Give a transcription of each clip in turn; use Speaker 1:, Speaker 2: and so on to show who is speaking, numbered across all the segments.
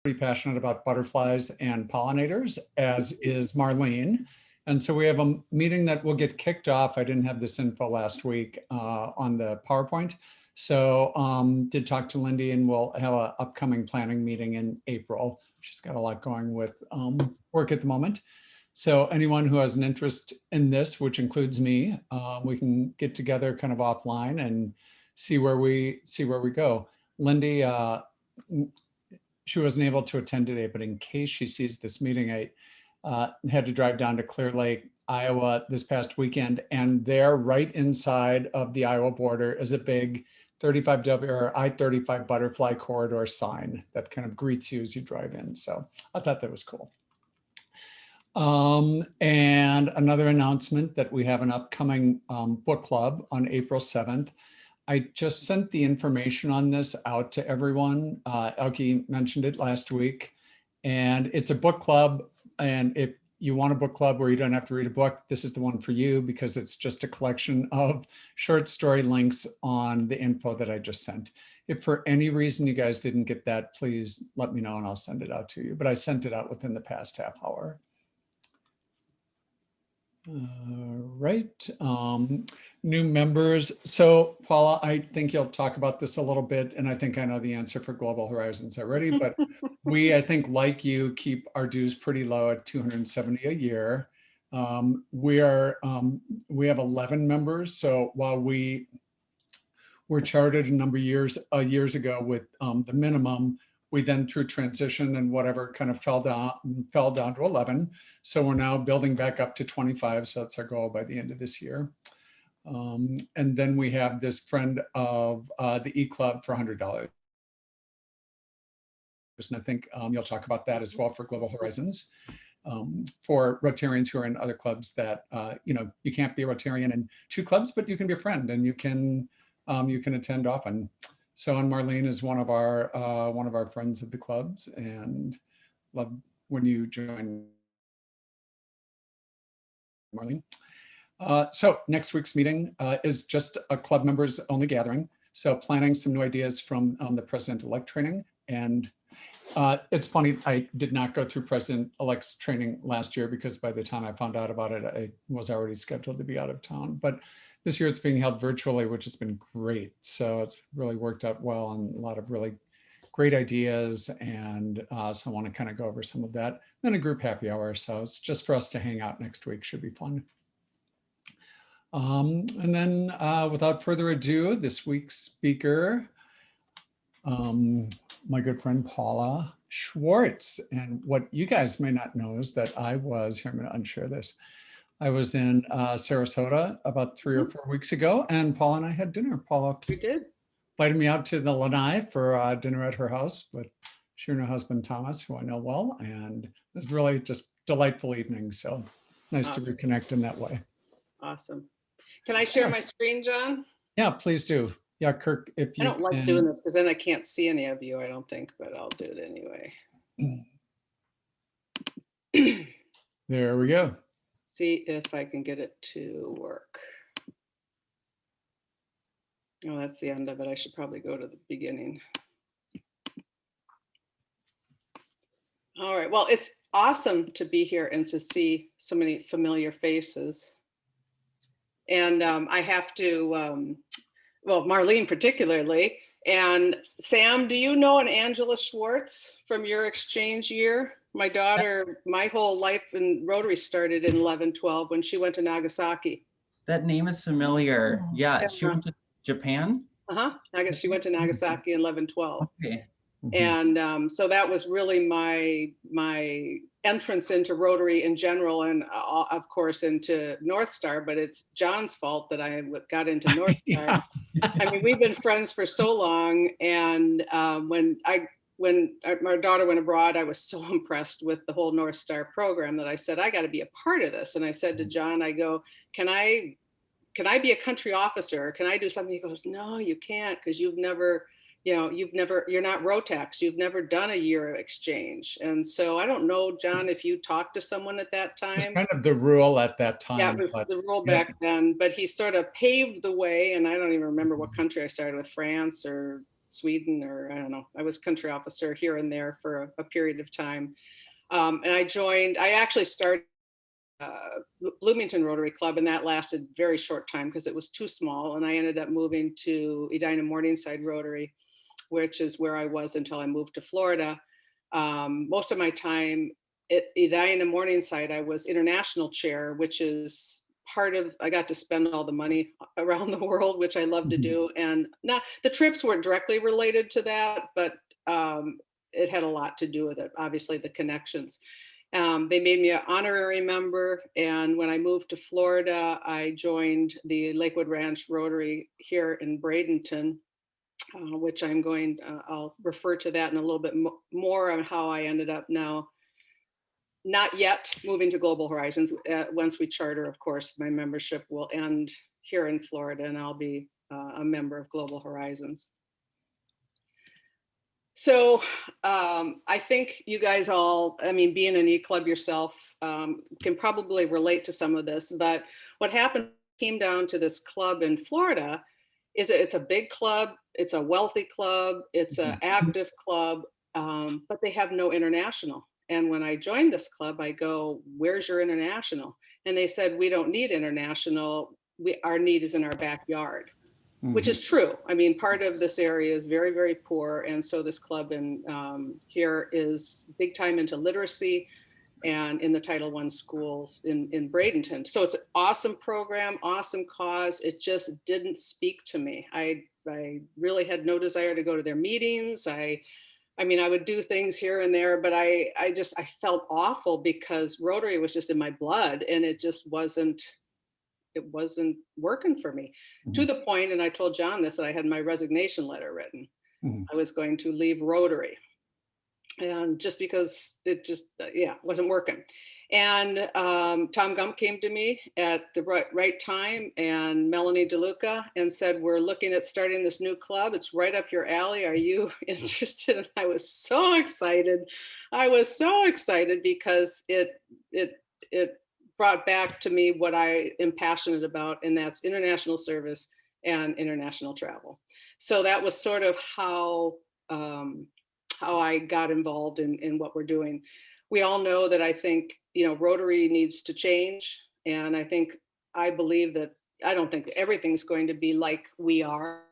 Speaker 1: pretty passionate about butterflies and pollinators, as is Marlene. And so we have a meeting that will get kicked off. I didn't have this info last week on the PowerPoint. So did talk to Lindy, and we'll have an upcoming planning meeting in April. She's got a lot going with work at the moment. So anyone who has an interest in this, which includes me, we can get together kind of offline and see where we go. Lindy, she wasn't able to attend today, but in case she sees this meeting, I had to drive down to Clear Lake, Iowa this past weekend, and there right inside of the Iowa border is a big 35W or I-35 butterfly corridor sign that kind of greets you as you drive in. So I thought that was cool. And another announcement that we have an upcoming book club on April 7th. I just sent the information on this out to everyone. Elke mentioned it last week, and it's a book club. And if you want a book club where you don't have to read a book, this is the one for you, because it's just a collection of short story links on the info that I just sent. If for any reason you guys didn't get that, please let me know and I'll send it out to you. But I sent it out within the past half hour. Right. New members. So Paula, I think you'll talk about this a little bit, and I think I know the answer for Global Horizons already, but we, I think, like you, keep our dues pretty low at $270 a year. We have 11 members. So while we were chartered a number of years ago with the minimum, we then through transition and whatever kind of fell down to 11. So we're now building back up to 25. So that's our goal by the end of this year. And then we have this friend of the E-Club for $100. And I think you'll talk about that as well for Global Horizons. For Rotarians who are in other clubs that, you know, you can't be a Rotarian in 2 clubs, but you can be a friend and you can attend often. So, and Marlene is one of our friends of the clubs, and love when you join, Marlene. So next week's meeting is just a club members only gathering. So planning some new ideas from the president-elect training. And it's funny, I did not go through president-elect's training last year because by the time I found out about it, I was already scheduled to be out of town. But this year it's being held virtually, which has been great. So it's really worked out well, and a lot of really great ideas. And so I want to kind of go over some of that. Then a group happy hour. So it's just for us to hang out next week. Should be fun. And then without further ado, this week's speaker, my good friend Paula Schwartz. And what you guys may not know is that I'm going to unshare this. I was in Sarasota about 3 or 4 weeks ago, and Paula and I had dinner. Paula invited me out to the Lanai for dinner at her house with she and her husband Thomas, who I know well, and it was really just delightful evening. So nice to reconnect in that way.
Speaker 2: Awesome. Can I share my screen, John?
Speaker 1: Yeah, please do. Yeah, Kirk, if you
Speaker 2: I don't like doing this because then I can't see any of you, I don't think, but I'll do it anyway.
Speaker 1: There we go.
Speaker 2: See if I can get it to work. Oh, that's the end of it. I should probably go to the beginning. All right. Well, it's awesome to be here and to see so many familiar faces. And I have to, well, Marlene particularly. And Sam, do you know an Angela Schwartz from your exchange year? My daughter, my whole life in Rotary started in 11-12 when she went to Nagasaki.
Speaker 3: That name is familiar. Yeah, she went to Japan?
Speaker 2: She went to Nagasaki in 11-12.
Speaker 3: Okay.
Speaker 2: And so that was really my entrance into Rotary in general, and of course into North Star, but it's John's fault that I got into North Star. I mean, we've been friends for so long, and when my daughter went abroad, I was so impressed with the whole North Star program that I said, I got to be a part of this. And I said to John, I go, can I be a country officer? Can I do something? He goes, no, you can't, because you're not Rotax. You've never done a year of exchange. And so I don't know, John, if you talked to someone at that time.
Speaker 1: It's kind of the rule at that time.
Speaker 2: Yeah, it was the rule back then, but he sort of paved the way. And I don't even remember what country I started with, France or Sweden, or I don't know, I was country officer here and there for a period of time. And I actually started Bloomington Rotary Club, and that lasted very short time because it was too small. And I ended up moving to Edina Morningside Rotary, which is where I was until I moved to Florida. Most of my time at Edina Morningside, I was international chair, which is I got to spend all the money around the world, which I love to do. And not the trips weren't directly related to that, but it had a lot to do with it. Obviously the connections. They made me an honorary member. And when I moved to Florida, I joined the Lakewood Ranch Rotary here in Bradenton, which I'll refer to that in a little bit more on how I ended up now, not yet moving to Global Horizons. Once we charter, of course, my membership will end here in Florida and I'll be a member of Global Horizons. So I think you guys all, I mean, being an E-Club yourself, can probably relate to some of this, but what happened came down to this club in Florida is that it's a big club, it's a wealthy club, it's an active club, but they have no international. And when I joined this club, I go, where's your international? And they said, we don't need international, our need is in our backyard. Which is true. I mean, part of this area is very, very poor. And so this club here is big time into literacy and in the Title I schools in Bradenton. So it's an awesome program, awesome cause. It just didn't speak to me. I really had no desire to go to their meetings. I mean, I would do things here and there, but I felt awful because Rotary was just in my blood and it wasn't working for me, to the point, and I told John this, that I had my resignation letter written. I was going to leave Rotary, and just because it just wasn't working. And Tom Gump came to me at the right time, and Melanie DeLuca, and said, we're looking at starting this new club. It's right up your alley. Are you interested? And I was so excited. I was so excited because it brought back to me what I am passionate about, and that's international service and international travel. So that was sort of how I got involved in what we're doing. We all know that I think, Rotary needs to change. And I believe that, I don't think everything's going to be like we are,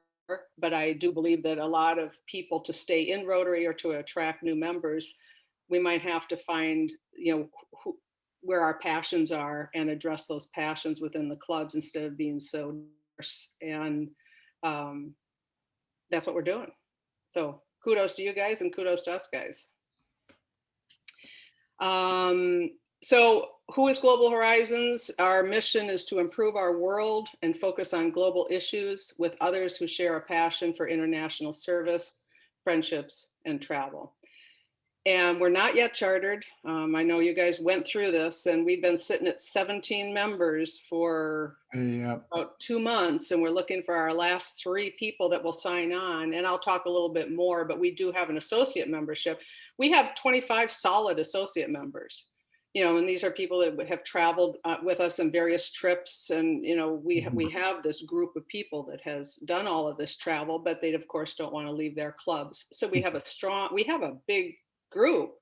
Speaker 2: but I do believe that a lot of people, to stay in Rotary or to attract new members, we might have to find, where our passions are and address those passions within the clubs instead of being so diverse. And that's what we're doing. So kudos to you guys and kudos to us guys. So who is Global Horizons? Our mission is to improve our world and focus on global issues with others who share a passion for international service, friendships, and travel. And we're not yet chartered. I know you guys went through this, and we've been sitting at 17 members for about 2 months, and we're looking for our last 3 people that will sign on. And I'll talk a little bit more, but we do have an associate membership. We have 25 solid associate members, and these are people that have traveled with us in various trips. And, we have this group of people that has done all of this travel, but they of course don't want to leave their clubs. So we have a big group,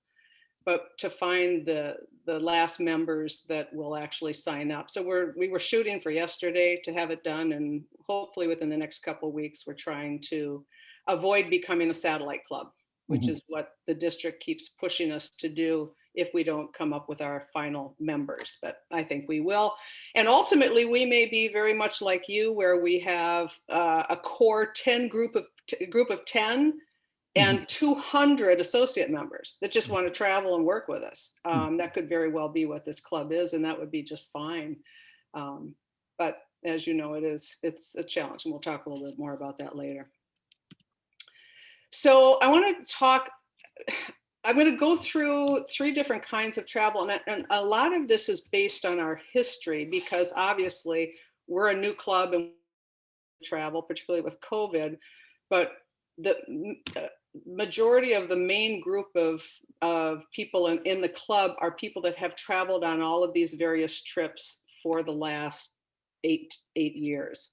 Speaker 2: but to find the last members that will actually sign up. So we were shooting for yesterday to have it done, and hopefully within the next couple of weeks, we're trying to avoid becoming a satellite club, which is what the district keeps pushing us to do if we don't come up with our final members. But I think we will. And ultimately, we may be very much like you, where we have a core 10 group of 10 and 200 associate members that just want to travel and work with us. That could very well be what this club is, and that would be just fine. But as you know, it's a challenge, and we'll talk a little bit more about that later. So I want to I'm going to go through 3 different kinds of travel, and a lot of this is based on our history, because obviously we're a new club and travel, particularly with COVID, but the majority of the main group of people in the club are people that have traveled on all of these various trips for the last eight years.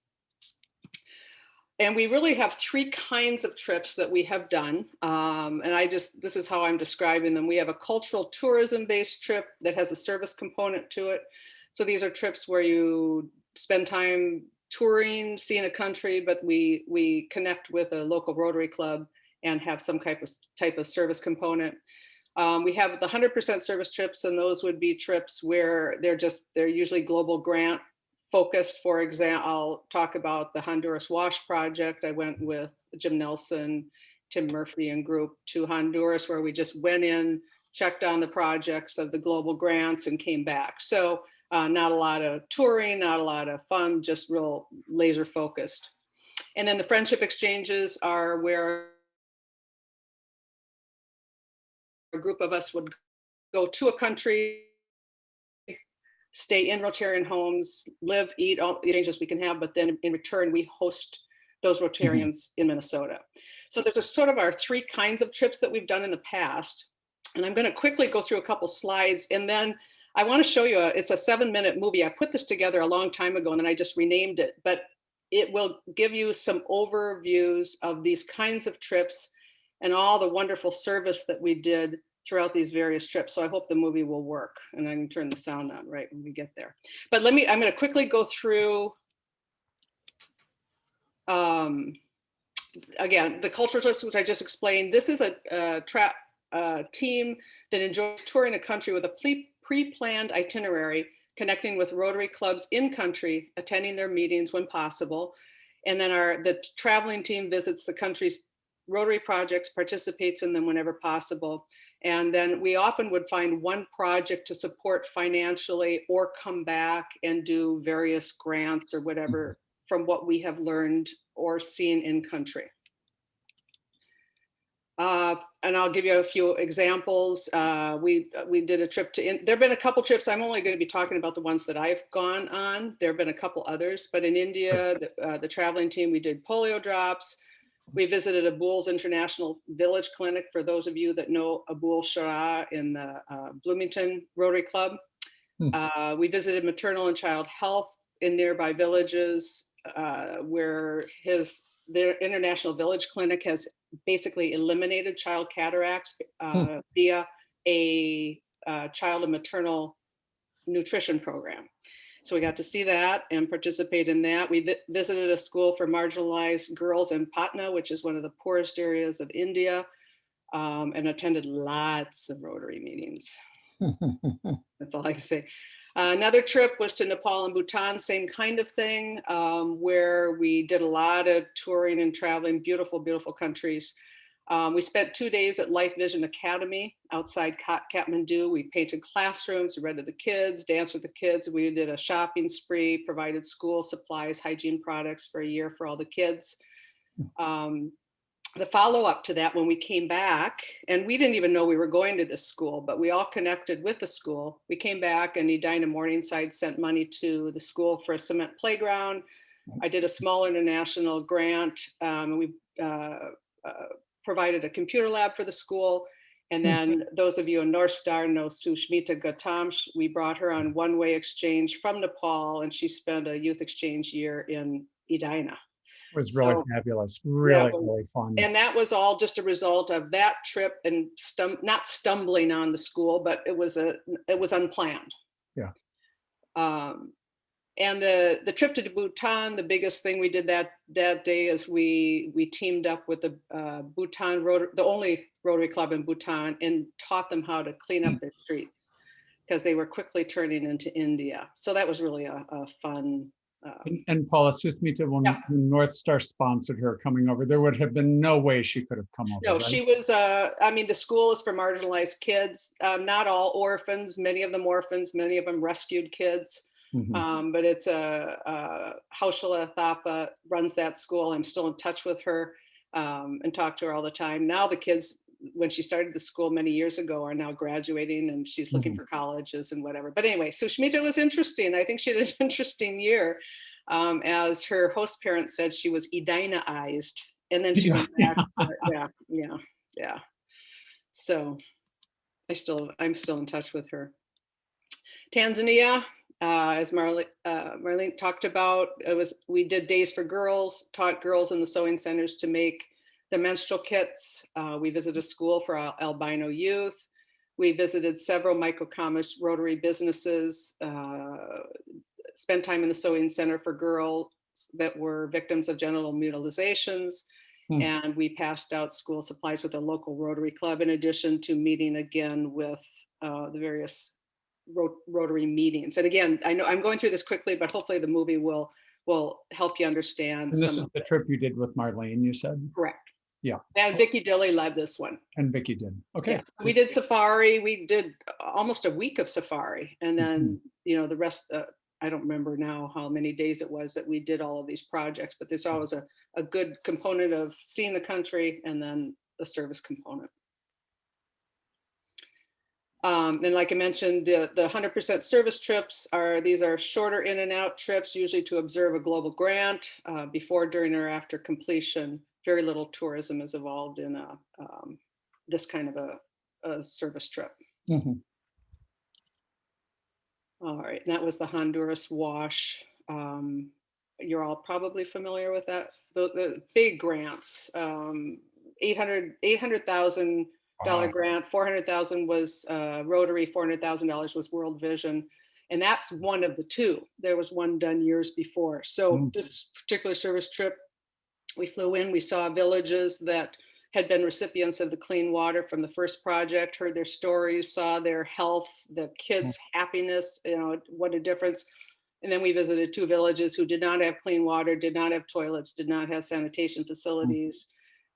Speaker 2: And we really have three kinds of trips that we have done. And this is how I'm describing them. We have a cultural tourism based trip that has a service component to it. So these are trips where you spend time touring, seeing a country, but we connect with a local Rotary Club and have some type of service component. We have the 100% service trips, and those would be trips where they're usually global grant focused. For example, I'll talk about the Honduras Wash Project. I went with Jim Nelson, Tim Murphy and group to Honduras, where we just went in, checked on the projects of the global grants and came back. So not a lot of touring, not a lot of fun, just real laser focused. And then the friendship exchanges are where a group of us would go to a country, stay in Rotarian homes, live, eat all the exchanges we can have, but then in return, we host those Rotarians in Minnesota. So there's a sort of our three kinds of trips that we've done in the past. And I'm going to quickly go through a couple slides, and then I want to show you, it's a 7-minute movie. I put this together a long time ago and then I just renamed it, but it will give you some overviews of these kinds of trips and all the wonderful service that we did throughout these various trips. So I hope the movie will work, and I can turn the sound on right when we get there. But I'm going to quickly go through, again, the cultural trips, which I just explained. This is a team that enjoys touring a country with a pre-planned itinerary, connecting with Rotary clubs in country, attending their meetings when possible. And then the traveling team visits the country's Rotary projects, participates in them whenever possible. And then we often would find one project to support financially or come back and do various grants or whatever from what we have learned or seen in country. And I'll give you a few examples. We did a trip to, there have been a couple trips. I'm only going to be talking about the ones that I've gone on. There have been a couple others, but in India, the traveling team, we did polio drops. We visited Abul's International Village Clinic, for those of you that know Abul Shara in the Bloomington Rotary Club. We visited maternal and child health in nearby villages where their International Village Clinic has basically eliminated child cataracts via a child and maternal nutrition program. So we got to see that and participate in that. We visited a school for marginalized girls in Patna, which is one of the poorest areas of India, and attended lots of Rotary meetings. That's all I can say. Another trip was to Nepal and Bhutan, same kind of thing, where we did a lot of touring and traveling, beautiful, beautiful countries. We spent 2 days at Life Vision Academy outside Kathmandu. We painted classrooms, read to the kids, danced with the kids. We did a shopping spree, provided school supplies, hygiene products for a year for all the kids. The follow-up to that, when we came back, and we didn't even know we were going to this school, but we all connected with the school. We came back and Edina Morningside sent money to the school for a cement playground. I did a small international grant. We provided a computer lab for the school. And then those of you in North Star know Sushmita Gautam. We brought her on one-way exchange from Nepal, and she spent a youth exchange year in Edina.
Speaker 1: It was really fabulous, really fun.
Speaker 2: And that was all just a result of that trip and not stumbling on the school, but it was unplanned. Yeah. And the trip to Bhutan, the biggest thing we did that day is we teamed up with the Bhutan the only Rotary Club in Bhutan, and taught them how to clean up their streets, because they were quickly turning into India. So that was really a fun.
Speaker 1: And Paula, Susmita, when North Star sponsored her coming over, there would have been no way she could have come over.
Speaker 2: No, right? She was, I mean, the school is for marginalized kids, not all orphans, many of them rescued kids. But it's Haushala Thapa runs that school. I'm still in touch with her and talk to her all the time. Now the kids, when she started the school many years ago, are now graduating, and she's looking for colleges and whatever. But anyway, Sushmita was interesting. I think she had an interesting year. As her host parent said, she was Edina-ized, and then she went back. Yeah. So I'm still in touch with her. Tanzania, As Marlene talked about, we did Days for Girls, taught girls in the sewing centers to make the menstrual kits. We visited a school for albino youth. We visited several microcommerce Rotary businesses, spent time in the sewing center for girls that were victims of genital mutilations. And we passed out school supplies with a local Rotary Club, in addition to meeting again with the various Rotary meetings. And again, I know I'm going through this quickly, but hopefully the movie will help you understand.
Speaker 1: And this is the trip you did with Marlene, you said?
Speaker 2: Correct.
Speaker 1: Yeah.
Speaker 2: And Vicki Dilly led this one.
Speaker 1: And Vicki did. Okay.
Speaker 2: Yes. We did safari. We did almost a week of safari. And then, you know, the rest, I don't remember now how many days it was that we did all of these projects, but there's always a good component of seeing the country and then the service component. And like I mentioned, the 100% service trips these are shorter in and out trips, usually to observe a global grant. Before, during, or after completion. Very little tourism is involved in this kind of a service trip.
Speaker 1: Mm-hmm.
Speaker 2: All right, and that was the Honduras wash. You're all probably familiar with that. The big grants, $800,000 grant, $400,000 was Rotary, $400,000 was World Vision. And that's one of the two. There was one done years before. So this particular service trip, we flew in, we saw villages that had been recipients of the clean water from the first project, heard their stories, saw their health, the kids' happiness, you know, what a difference. And then we visited 2 villages who did not have clean water, did not have toilets, did not have sanitation facilities,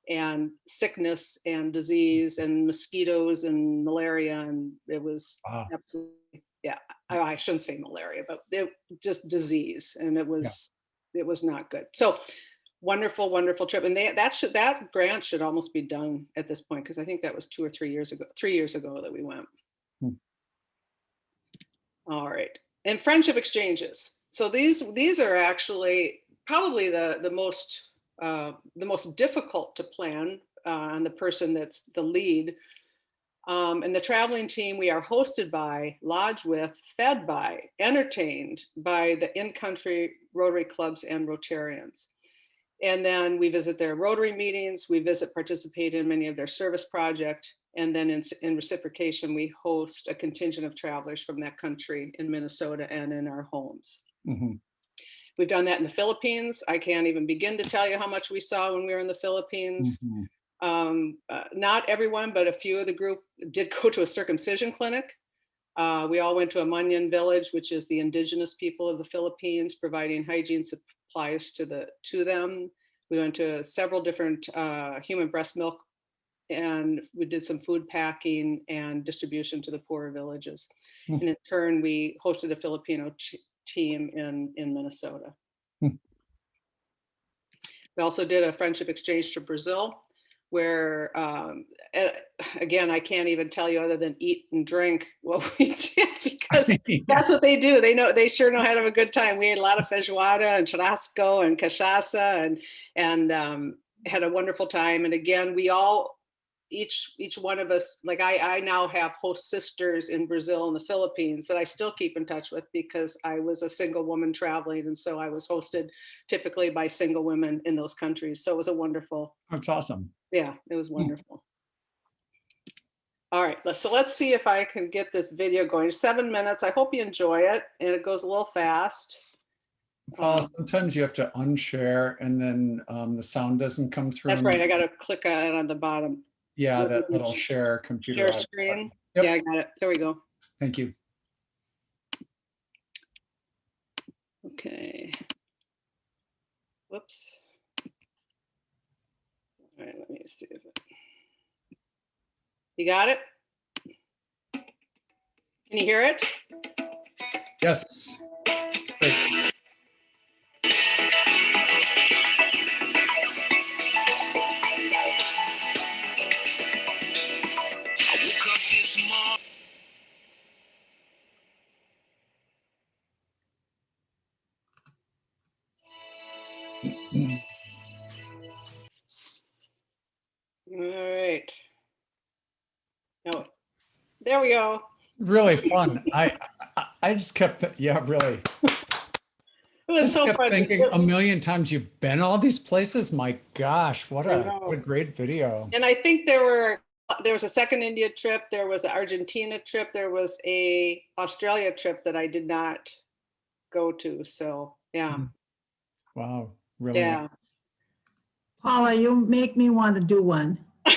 Speaker 2: and sickness and disease and mosquitoes and malaria. And it was absolutely, yeah, I shouldn't say malaria, but it just disease. And it was not good. So wonderful, wonderful trip. And that grant should almost be done at this point, because I think that was 2 or 3 years ago, 3 years ago that we went. All right. And friendship exchanges. So these are actually probably the most difficult to plan, and the person that's the lead. And the traveling team, we are hosted by, lodged with, fed by, entertained by the in-country Rotary clubs and Rotarians. And then we visit their Rotary meetings, we participate in many of their service projects, and then in reciprocation, we host a contingent of travelers from that country in Minnesota and in our homes. We've done that in the Philippines. I can't even begin to tell you how much we saw when we were in the Philippines. Not everyone, but a few of the group did go to a circumcision clinic. We all went to a Manyan village, which is the indigenous people of the Philippines, providing hygiene supplies to them. We went to several different human breast milk, and we did some food packing and distribution to the poorer villages. And in turn, we hosted a Filipino team in Minnesota. We also did a friendship exchange to Brazil, where again, I can't even tell you other than eat and drink what we did, because that's what they do. They sure know how to have a good time. We ate a lot of feijoada and churrasco and cachaça and had a wonderful time. And again, we all, each one of us, like I now have host sisters in Brazil and the Philippines that I still keep in touch with, because I was a single woman traveling. And so I was hosted typically by single women in those countries. So it was a wonderful.
Speaker 1: That's awesome.
Speaker 2: Yeah, it was wonderful. All right, so let's see if I can get this video going. 7 minutes. I hope you enjoy it, and it goes a little fast.
Speaker 1: Sometimes you have to unshare, and then the sound doesn't come through.
Speaker 2: That's right. I got to click on it on the bottom.
Speaker 1: Yeah, that little share computer.
Speaker 2: Share screen. Yep. Yeah, I got it. There we go.
Speaker 1: Thank you.
Speaker 2: Okay. Whoops. All right, let me see if it. You got it? Can you hear it?
Speaker 1: Yes. Great.
Speaker 2: All right. Oh, there we go.
Speaker 1: Really fun. I I just kept, yeah, really.
Speaker 2: It was so
Speaker 1: Kept
Speaker 2: fun.
Speaker 1: thinking a million times, you've been all these places. My gosh, what
Speaker 2: I
Speaker 1: a
Speaker 2: know.
Speaker 1: great video.
Speaker 2: And I think there was a second India trip, there was an Argentina trip, there was a Australia trip that I did not go to. So yeah.
Speaker 1: Wow, really.
Speaker 2: Yeah.
Speaker 4: Paula, you make me want to do one.
Speaker 2: We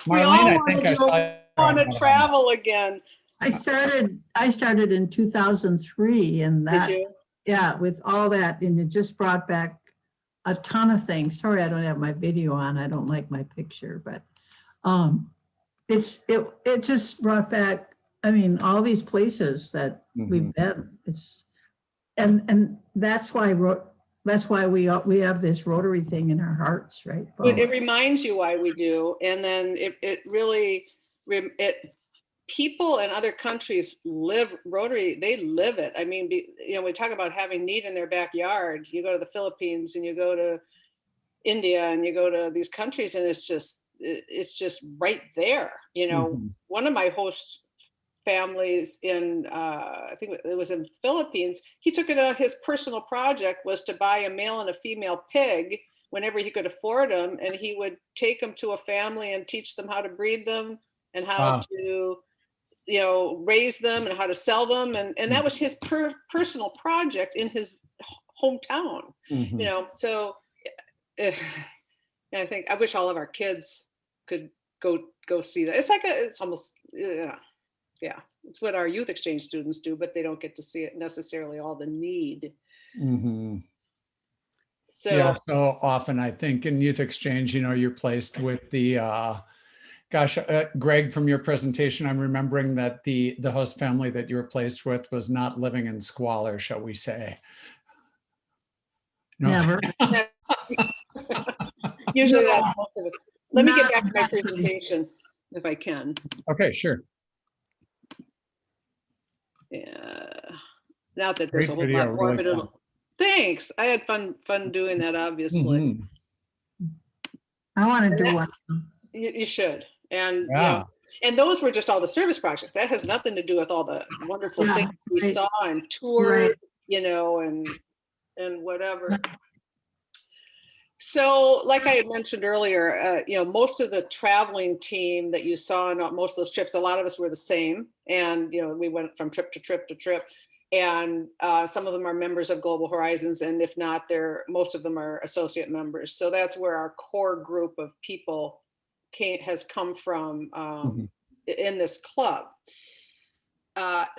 Speaker 1: Marlene,
Speaker 2: all
Speaker 1: I think I saw you on
Speaker 2: want to
Speaker 1: one.
Speaker 2: travel again.
Speaker 4: I started in 2003 and
Speaker 2: Did
Speaker 4: that,
Speaker 2: you?
Speaker 4: yeah, with all that, and it just brought back a ton of things. Sorry, I don't have my video on. I don't like my picture, but it just brought back, I mean, all these places that we've been. And that's why we have this Rotary thing in our hearts, right?
Speaker 2: But it reminds you why we do. And then it really, people in other countries live Rotary, they live it. I mean, we talk about having need in their backyard. You go to the Philippines and you go to India and you go to these countries and it's just right there. One of my host families in, I think it was in Philippines, he took it on his personal project was to buy a male and a female pig whenever he could afford them. And he would take them to a family and teach them how to breed them and how to, raise them and how to sell them. And that was his personal project in his hometown, so I think I wish all of our kids could go see that. It's almost, yeah, it's what our youth exchange students do, but they don't get to see it necessarily all the need. So
Speaker 1: yeah, so often I think in youth exchange, you're placed with the, Greg, from your presentation, I'm remembering that the host family that you were placed with was not living in squalor, shall we say. No.
Speaker 4: Never.
Speaker 2: usually
Speaker 4: No,
Speaker 2: that's most of it. Let me get
Speaker 4: not
Speaker 2: back to my
Speaker 4: exactly.
Speaker 2: presentation if I can.
Speaker 1: Okay, sure.
Speaker 2: Yeah. Not that there's
Speaker 1: Great
Speaker 2: a whole
Speaker 1: video,
Speaker 2: lot more,
Speaker 1: really
Speaker 2: but
Speaker 1: fun.
Speaker 2: thanks. I had fun doing that, obviously.
Speaker 4: I want to do one.
Speaker 2: You should. And
Speaker 1: Yeah.
Speaker 2: and those were just all the service projects. That has nothing to do with all the wonderful things we
Speaker 4: right.
Speaker 2: saw and toured,
Speaker 4: Right.
Speaker 2: and whatever. So, like I had mentioned earlier, most of the traveling team that you saw on most of those trips, a lot of us were the same. And, we went from trip to trip to trip. And some of them are members of Global Horizons. And if not, most of them are associate members. So that's where our core group of people has come from in this club.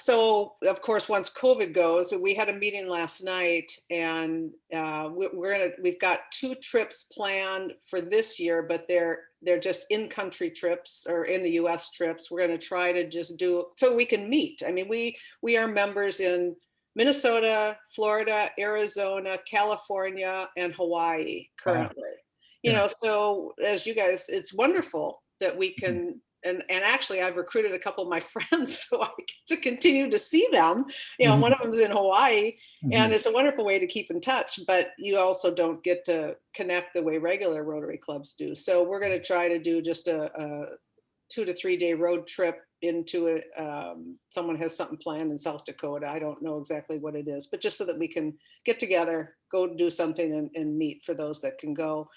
Speaker 2: So of course, once COVID goes, we had a meeting last night, and we've got 2 trips planned for this year, but they're just in-country trips or in the U.S. trips. We're going to try to just do so we can meet. I mean, we are members in Minnesota, Florida, Arizona, California, and Hawaii currently. So as you guys, it's wonderful that we can. And actually, I've recruited a couple of my friends so I get to continue to see them. One of them is in Hawaii, and it's a wonderful way to keep in touch. But you also don't get to connect the way regular Rotary clubs do. So we're going to try to do just a 2 to 3 day road trip into it. Someone has something planned in South Dakota. I don't know exactly what it is, but just so that we can get together, go do something, and meet for those that can go.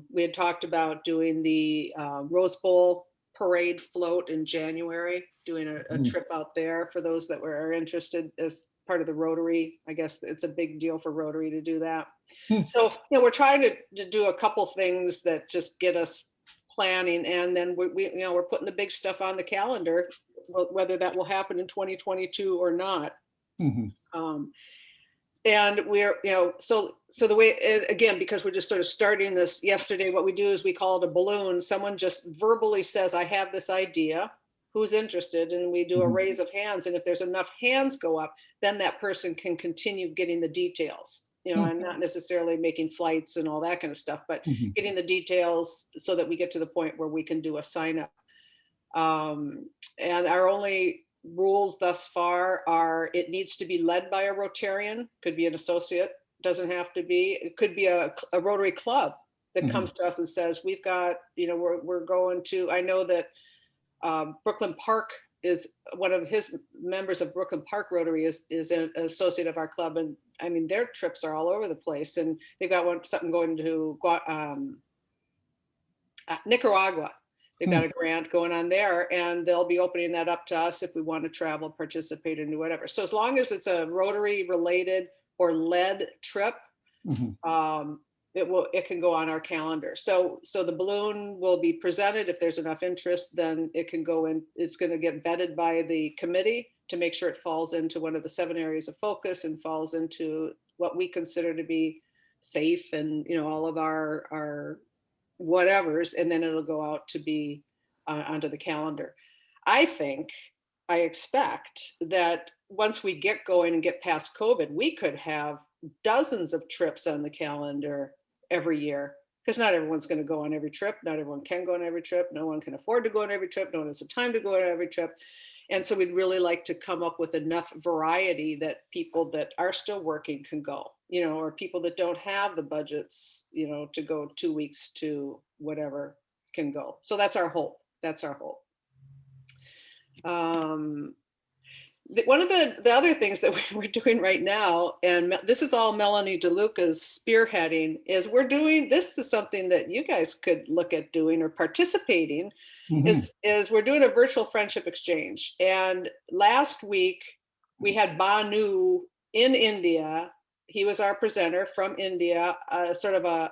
Speaker 2: We had talked about doing the Rose Bowl parade float in January, doing a trip out there for those that are interested as part of the Rotary. I guess it's a big deal for Rotary to do that. So we're trying to do a couple things that just get us planning, and then we're putting the big stuff on the calendar, whether that will happen in 2022 or not. And we're, so the way, again, because we're just sort of starting this yesterday, what we do is we call it a balloon. Someone just verbally says, I have this idea, who's interested? And we do a raise of hands. And if there's enough hands go up, then that person can continue getting the details, and not necessarily making flights and all that kind of stuff, but getting the details so that we get to the point where we can do a sign up. And our only rules thus far are it needs to be led by a Rotarian, could be an associate, doesn't have to be, it could be a Rotary Club that comes to us and says, we've got, we're going to, I know that Brooklyn Park is one of his members of Brooklyn Park Rotary is an associate of our club. And I mean, their trips are all over the place, and they've got something going to Nicaragua. They've got a grant going on there, and they'll be opening that up to us if we want to travel, participate, and do whatever. So as long as it's a Rotary related or led trip, it can go on our calendar. So the balloon will be presented. If there's enough interest, then it can go in. It's going to get vetted by the committee to make sure it falls into one of the 7 areas of focus and falls into what we consider to be safe, and all of our whatevers, and then it'll go out to be onto the calendar. I expect that once we get going and get past COVID, we could have dozens of trips on the calendar every year, because not everyone's going to go on every trip. Not everyone can go on every trip. No one can afford to go on every trip. No one has the time to go on every trip. And so we'd really like to come up with enough variety that people that are still working can go, or people that don't have the budgets, to go 2 weeks to whatever can go. So that's our hope. That's our hope. One of the other things that we're doing right now, and this is all Melanie DeLuca's spearheading, is this is something that you guys could look at doing or participating, is we're doing a virtual friendship exchange. And last week we had Banu in India. He was our presenter from India, sort of a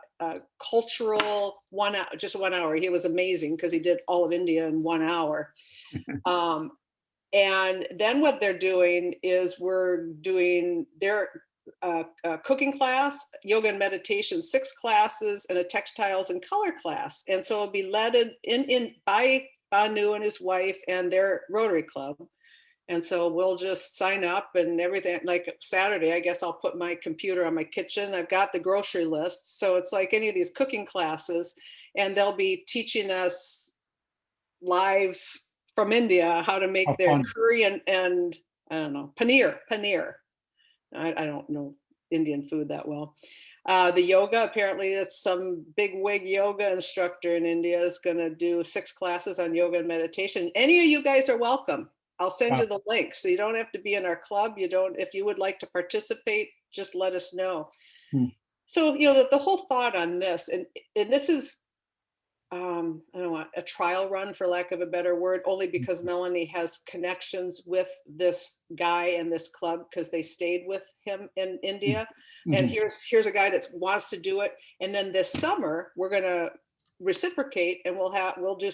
Speaker 2: cultural 1 hour, just 1 hour. He was amazing because he did all of India in 1 hour. And then what they're doing is we're doing their cooking class, yoga and meditation, 6 classes, and a textiles and color class. And so it'll be led by Banu and his wife and their Rotary Club. And so we'll just sign up and everything. Like Saturday, I guess I'll put my computer on my kitchen. I've got the grocery list. So it's like any of these cooking classes, and they'll be teaching us live from India how to make their curry and I don't know, paneer. I don't know Indian food that well. The yoga, apparently it's some big wig yoga instructor in India is going to do 6 classes on yoga and meditation. Any of you guys are welcome. I'll send you the link. So you don't have to be in our club. If you would like to participate, just let us know. So, the whole thought on this, and this is, I don't know, a trial run, for lack of a better word, only because Melanie has connections with this guy and this club because they stayed with him in India. And here's a guy that wants to do it. And then this summer, we're going to reciprocate, and we'll do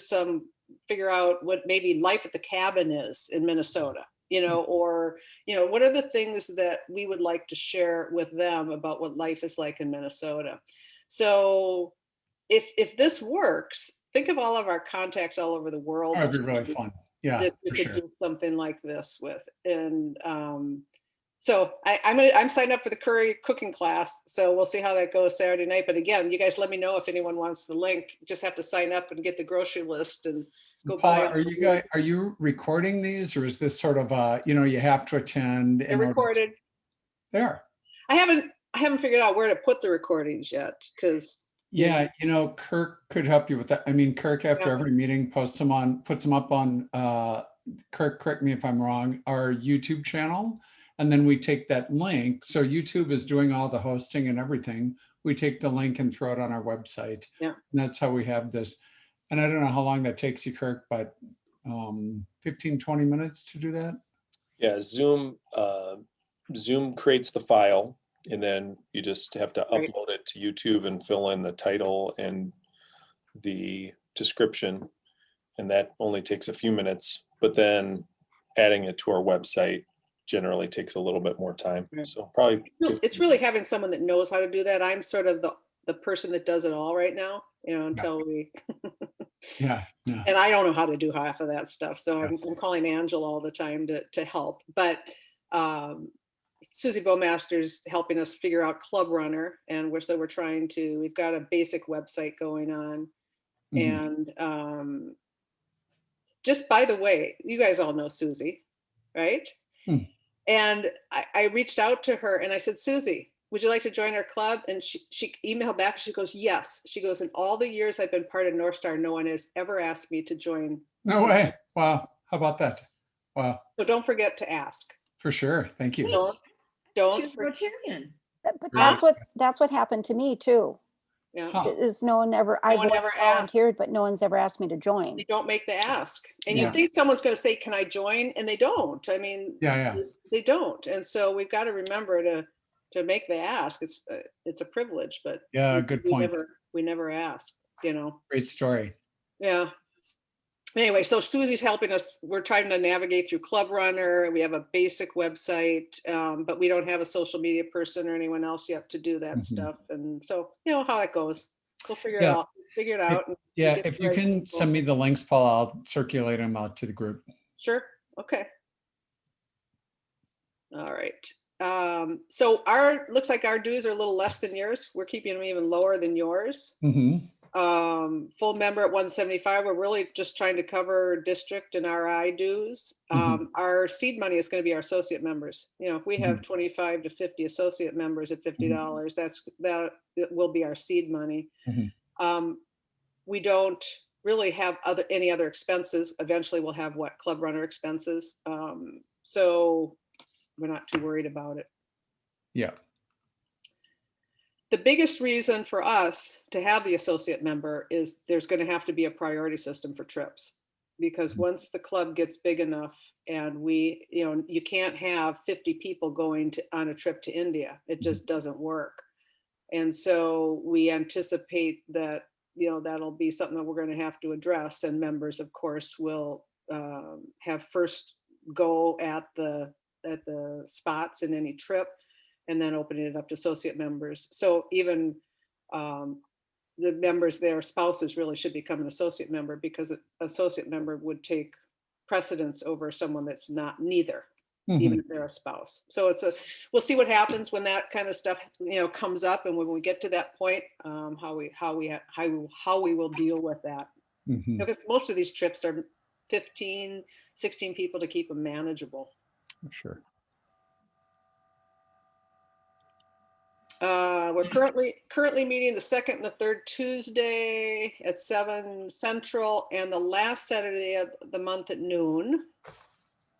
Speaker 2: figure out what maybe life at the cabin is in Minnesota, or, what are the things that we would like to share with them about what life is like in Minnesota. So if this works, think of all of our contacts all over the world.
Speaker 1: That'd be really fun. Yeah,
Speaker 2: that we could do something like this with. And so I'm signed up for the curry cooking class. So we'll see how that goes Saturday night. But again, you guys let me know if anyone wants the link. Just have to sign up and get the grocery list and go.
Speaker 1: Paula, are you recording these, or is this sort of you have to attend?
Speaker 2: They're recorded.
Speaker 1: There.
Speaker 2: I haven't figured out where to put the recordings yet, because
Speaker 1: Kirk could help you with that. I mean, Kirk, after every meeting, puts them up on Kirk, correct me if I'm wrong, our YouTube channel. And then we take that link. So YouTube is doing all the hosting and everything. We take the link and throw it on our website. Yeah. And that's how we have this. And I don't know how long that takes you, Kirk, but 15, 20 minutes to do that?
Speaker 5: Yeah, Zoom creates the file, and then you just have to upload it to YouTube and fill in the title and the description. And that only takes a few minutes, but then adding it to our website generally takes a little bit more time. So probably
Speaker 2: it's really having someone that knows how to do that. I'm sort of the person that does it all right now, until we
Speaker 1: yeah.
Speaker 2: And I don't know how to do half of that stuff, so I'm calling Angela all the time to help. But Susie Bowmaster's helping us figure out Club Runner, and we're we've got a basic website going on. And just by the way, you guys all know Susie, right? And I reached out to her and I said, Susie, would you like to join our club? And she emailed back. She goes, yes. She goes, in all the years I've been part of North Star, no one has ever asked me to join.
Speaker 1: No way. Wow. How about that? Wow,
Speaker 2: So don't forget to ask.
Speaker 1: for sure. Thank you.
Speaker 2: Don't
Speaker 6: She's
Speaker 2: forget.
Speaker 6: Rotarian.
Speaker 7: But
Speaker 1: Right.
Speaker 7: that's what happened to me too.
Speaker 2: Yeah.
Speaker 1: Huh.
Speaker 7: Is no one ever,
Speaker 2: No
Speaker 7: I've
Speaker 2: one ever
Speaker 7: volunteered, but no one's ever asked me to join.
Speaker 2: You don't make the ask. And
Speaker 1: Yeah.
Speaker 2: you think someone's going to say, can I join? And they don't. I mean,
Speaker 1: Yeah,
Speaker 2: they don't. And so we've got to remember to make the ask. It's a privilege, but
Speaker 1: yeah, good point.
Speaker 2: we never ask, you know.
Speaker 1: Great story.
Speaker 2: Yeah. Anyway, so Susie's helping us. We're trying to navigate through Club Runner. We have a basic website, but we don't have a social media person or anyone else yet to do that
Speaker 1: Mhm.
Speaker 2: stuff. And so, you know how that goes. We'll figure
Speaker 1: Yeah.
Speaker 2: it out. Figure it out. and
Speaker 1: Yeah,
Speaker 2: get
Speaker 1: if
Speaker 2: the
Speaker 1: you
Speaker 2: right
Speaker 1: can
Speaker 2: people.
Speaker 1: send me the links, Paul, I'll circulate them out to the group.
Speaker 2: Sure. Okay. All right. So looks like our dues are a little less than yours. We're keeping them even lower than yours.
Speaker 1: Mhm.
Speaker 2: Full member at 175. We're really just trying to cover district and RI dues.
Speaker 1: Mhm.
Speaker 2: Our seed money is going to be our associate members. You know, if we have 25 to 50 associate members at $50, that will be our seed money.
Speaker 1: Mhm.
Speaker 2: We don't really have any other expenses. Eventually we'll have Club Runner expenses. So we're not too worried about it.
Speaker 1: Yeah.
Speaker 2: The biggest reason for us to have the associate member is there's going to have to be a priority system for trips, because once the club gets big enough and you can't have 50 people going on a trip to India. It just doesn't work. And so we anticipate that, that'll be something that we're going to have to address, and members, of course, will have first go at the spots in any trip, and then opening it up to associate members. So even the members, their spouses really should become an associate member, because an associate member would take precedence over someone that's neither, even if they're a spouse. So we'll see what happens when that kind of stuff, comes up, and when we get to that point, how we will deal with that. Because most of these trips are 15, 16 people to keep them manageable.
Speaker 1: Sure.
Speaker 2: We're currently meeting the second and the third Tuesday at 7 Central, and the last Saturday of the month at noon.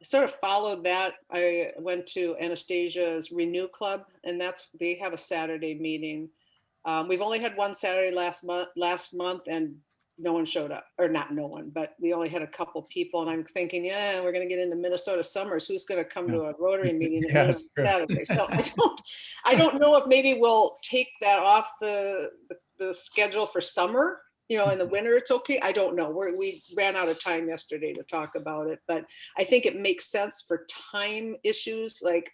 Speaker 2: Sort of followed that. I went to Anastasia's Renew Club, and they have a Saturday meeting. We've only had one Saturday last month, and no one showed up, or not no one, but we only had a couple people. And I'm thinking, yeah, we're going to get into Minnesota summers. Who's going to come to a Rotary meeting on Saturday? So I don't know if maybe we'll take that off the schedule for summer. In the winter, it's okay. I don't know. We ran out of time yesterday to talk about it, but I think it makes sense for time issues. Like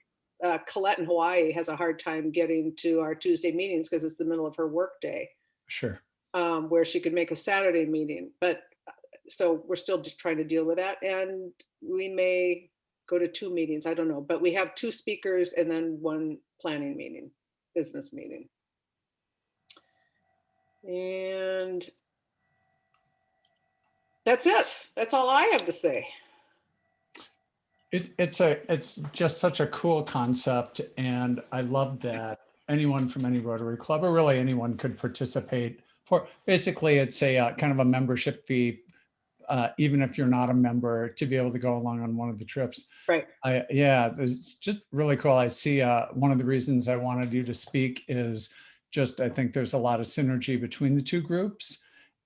Speaker 2: Colette in Hawaii has a hard time getting to our Tuesday meetings because it's the middle of her workday.
Speaker 1: Sure.
Speaker 2: Where she could make a Saturday meeting. But so we're still just trying to deal with that. And we may go to 2 meetings. I don't know. But we have 2 speakers and then 1 planning meeting, business meeting. And that's it. That's all I have to say.
Speaker 1: It's just such a cool concept, and I love that anyone from any Rotary Club, or really anyone, could participate. For basically, it's a kind of a membership fee, even if you're not a member, to be able to go along on one of the trips.
Speaker 2: Right.
Speaker 1: Yeah, it's just really cool. I see one of the reasons I wanted you to speak is just, I think there's a lot of synergy between the 2 groups.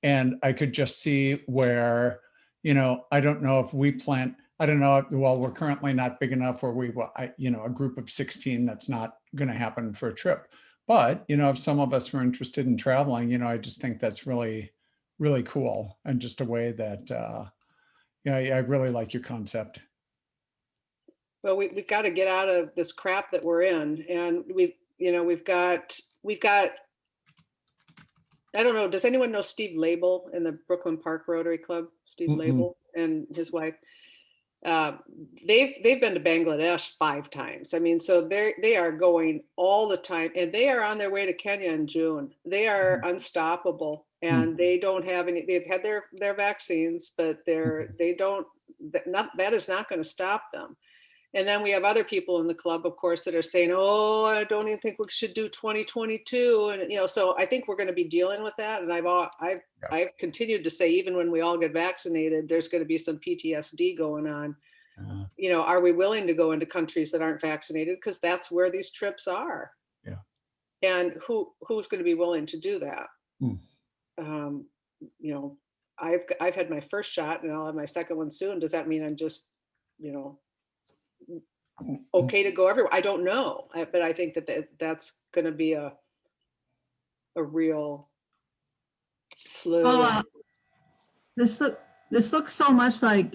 Speaker 1: And I could just see where, I don't know if I don't know, well, we're currently not big enough where a group of 16, that's not going to happen for a trip. But, if some of us were interested in traveling, I just think that's really, really cool. And just a way that, I really like your concept.
Speaker 2: Well, we've got to get out of this crap that we're in. And we've got, I don't know, does anyone know Steve Label in the Brooklyn Park Rotary Club? Steve Label and his wife. They've been to Bangladesh 5 times. I mean, so they are going all the time, and they are on their way to Kenya in June. They are unstoppable, and they don't have any. They've had their vaccines, but that is not going to stop them. And then we have other people in the club, of course, that are saying, "Oh, I don't even think we should do 2022." And so I think we're going to be dealing with that. And I've continued to say, even when we all get vaccinated, there's going to be some PTSD going on. You know, are we willing to go into countries that aren't vaccinated? Because that's where these trips are.
Speaker 1: Yeah.
Speaker 2: And who's going to be willing to do that?
Speaker 1: Mm.
Speaker 2: You know, I've had my first shot and I'll have my second one soon. Does that mean I'm just, you know, okay to go everywhere? I don't know, but I think that's going to be a real slew.
Speaker 4: Oh, this looks so much like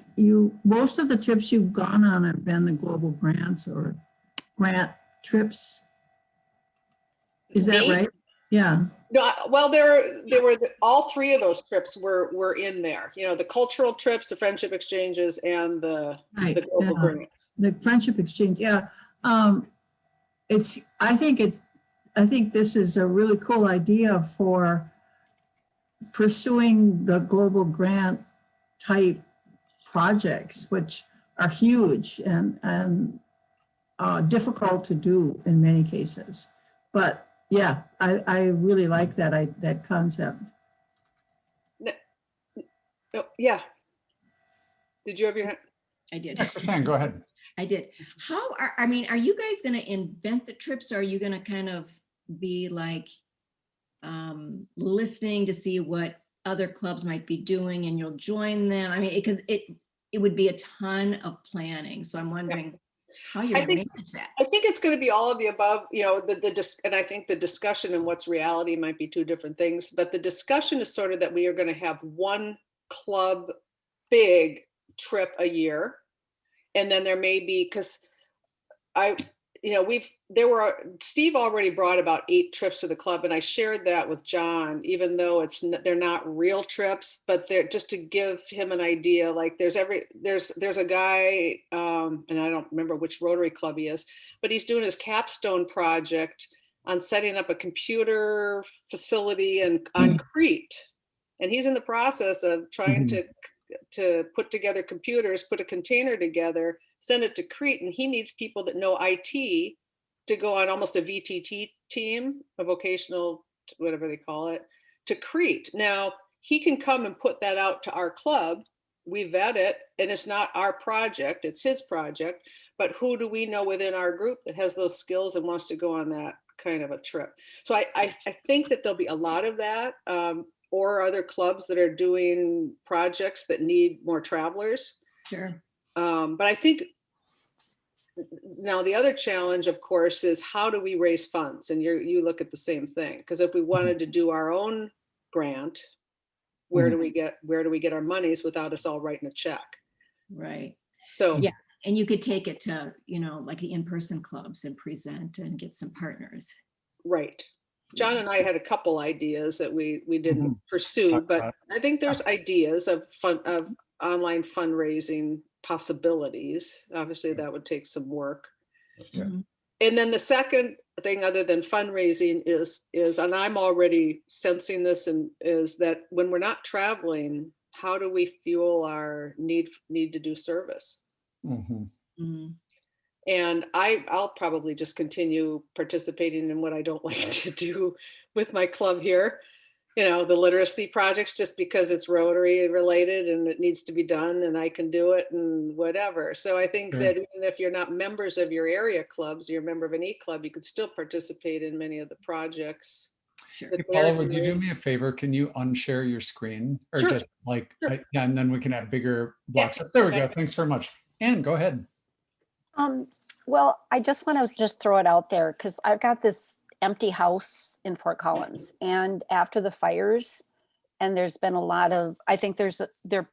Speaker 4: most of the trips you've gone on have been the global grants or grant trips. Is that
Speaker 2: Me?
Speaker 4: right? Yeah.
Speaker 2: No, well, there were all three of those trips were in there. You know, the cultural trips, the friendship exchanges, and the global grants.
Speaker 4: The friendship exchange. Yeah. I think this is a really cool idea for pursuing the global grant type projects, which are huge and difficult to do in many cases. But yeah, I really like that concept.
Speaker 2: No, yeah. Did you have your hand?
Speaker 6: I did.
Speaker 1: Go ahead.
Speaker 6: I did. I mean, are you guys going to invent the trips? Or are you going to kind of be like listening to see what other clubs might be doing and you'll join them? I mean, because it would be a ton of planning. So I'm wondering how you're going to manage that.
Speaker 2: I think it's going to be all of the above, you know, and I think the discussion and what's reality might be two different things, but the discussion is sort of that we are going to have one club big trip a year. And then there may be, because Steve already brought about 8 trips to the club, and I shared that with John, even though they're not real trips, but they're just to give him an idea. Like there's a guy, and I don't remember which Rotary Club he is, but he's doing his capstone project on setting up a computer facility on Crete, and he's in the process of trying to put together computers, put a container together, send it to Crete, and he needs people that know IT to go on almost a VTT team, a vocational, whatever they call it, to Crete. Now, he can come and put that out to our club. We vet it, and it's not our project, it's his project, but who do we know within our group that has those skills and wants to go on that kind of a trip? So I think that there'll be a lot of that. Or other clubs that are doing projects that need more travelers.
Speaker 6: Sure.
Speaker 2: But I think now the other challenge, of course, is how do we raise funds? And you look at the same thing, because if we wanted to do our own grant, where do we get our monies without us all writing a check?
Speaker 6: Right.
Speaker 2: So
Speaker 6: yeah, and you could take it to, you know, like the in-person clubs and present and get some partners.
Speaker 2: Right. John and I had a couple ideas that we didn't pursue, but I think there's ideas of online fundraising possibilities. Obviously, that would take some work. And then the second thing, other than fundraising, is and I'm already sensing this, and is that when we're not traveling, how do we fuel our need to do service? And I'll probably just continue participating in what I don't like to do with my club here, you know, the literacy projects, just because it's Rotary related and it needs to be done and I can do it and whatever. So I think that even if you're not members of your area clubs, you're a member of an E-club, you could still participate in many of the projects.
Speaker 6: Sure.
Speaker 1: Hey, Paula, would you do me a favor? Can you unshare your screen? Or just like, yeah, and then we can add bigger blocks up. There we go. Thanks very much. Anne, go ahead.
Speaker 7: Well, I just want to throw it out there because I've got this empty house in Fort Collins, and after the fires, and there's been a lot of, I think there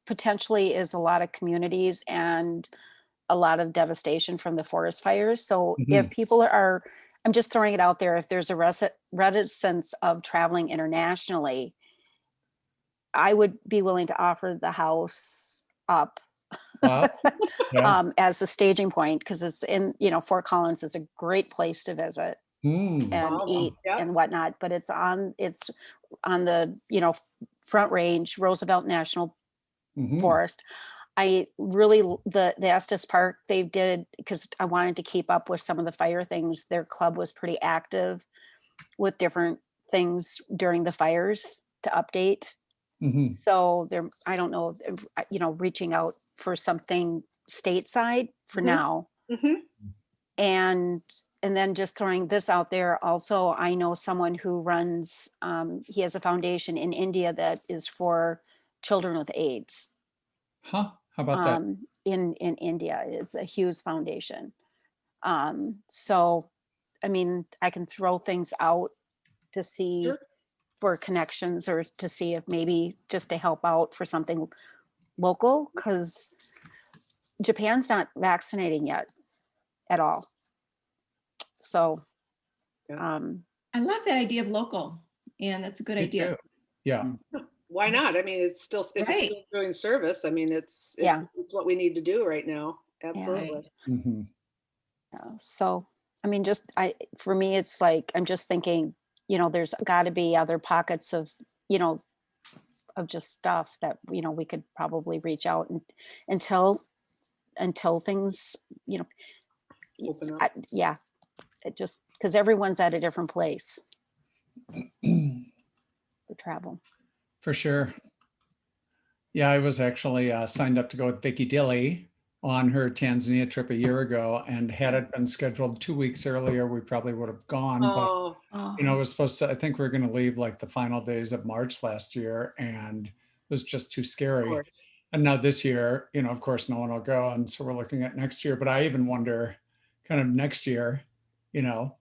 Speaker 7: potentially is a lot of communities and a lot of devastation from the forest fires. So if people are, I'm just throwing it out there, if there's a reticence of traveling internationally, I would be willing to offer the house up as the staging point, because it's in, you know, Fort Collins is a great place to visit and eat and whatnot, but it's on the, you know, Front Range, Roosevelt National Forest. I really, the Estes Park, they did, because I wanted to keep up with some of the fire things. Their club was pretty active with different things during the fires to update
Speaker 1: Mhm.
Speaker 7: So there, I don't know, you know, reaching out for something stateside for
Speaker 2: Mhm.
Speaker 7: now.
Speaker 2: Mhm.
Speaker 7: And then just throwing this out there also, I know someone who runs, he has a foundation in India that is for children with AIDS.
Speaker 1: Huh? How about that?
Speaker 7: In India. It's a Hughes Foundation. So, I mean, I can throw things out to see
Speaker 2: Sure.
Speaker 7: for connections, or to see if maybe just to help out for something local, because Japan's not vaccinating yet at all. So,
Speaker 2: Yeah.
Speaker 6: I love that idea of local. And that's a good
Speaker 1: Me
Speaker 6: idea.
Speaker 1: too. Yeah.
Speaker 2: Why not? I mean, it's still, if it's
Speaker 6: Right.
Speaker 2: still doing service, I mean, it's
Speaker 7: Yeah.
Speaker 2: it's what we need to do right now. Absolutely.
Speaker 1: Mhm.
Speaker 7: so, I mean, just for me, it's like, I'm just thinking, you know, there's got to be other pockets of, you know, of just stuff that, you know, we could probably reach out and until things, you know,
Speaker 2: Open up.
Speaker 7: yeah, it just, because everyone's at a different place to travel.
Speaker 1: For sure. Yeah, I was actually signed up to go with Vicky Dilly on her Tanzania trip a year ago, and had it been scheduled 2 weeks earlier, we probably would have gone. But
Speaker 2: Oh,
Speaker 6: Oh,
Speaker 1: you know, it was supposed to, I think we are going to leave like the final days of March last year, and it was just too
Speaker 2: of
Speaker 1: scary.
Speaker 2: course.
Speaker 1: And now this year, you know, of course, no one will go. And so we're looking at next year. But I even wonder, kind of next year, you know,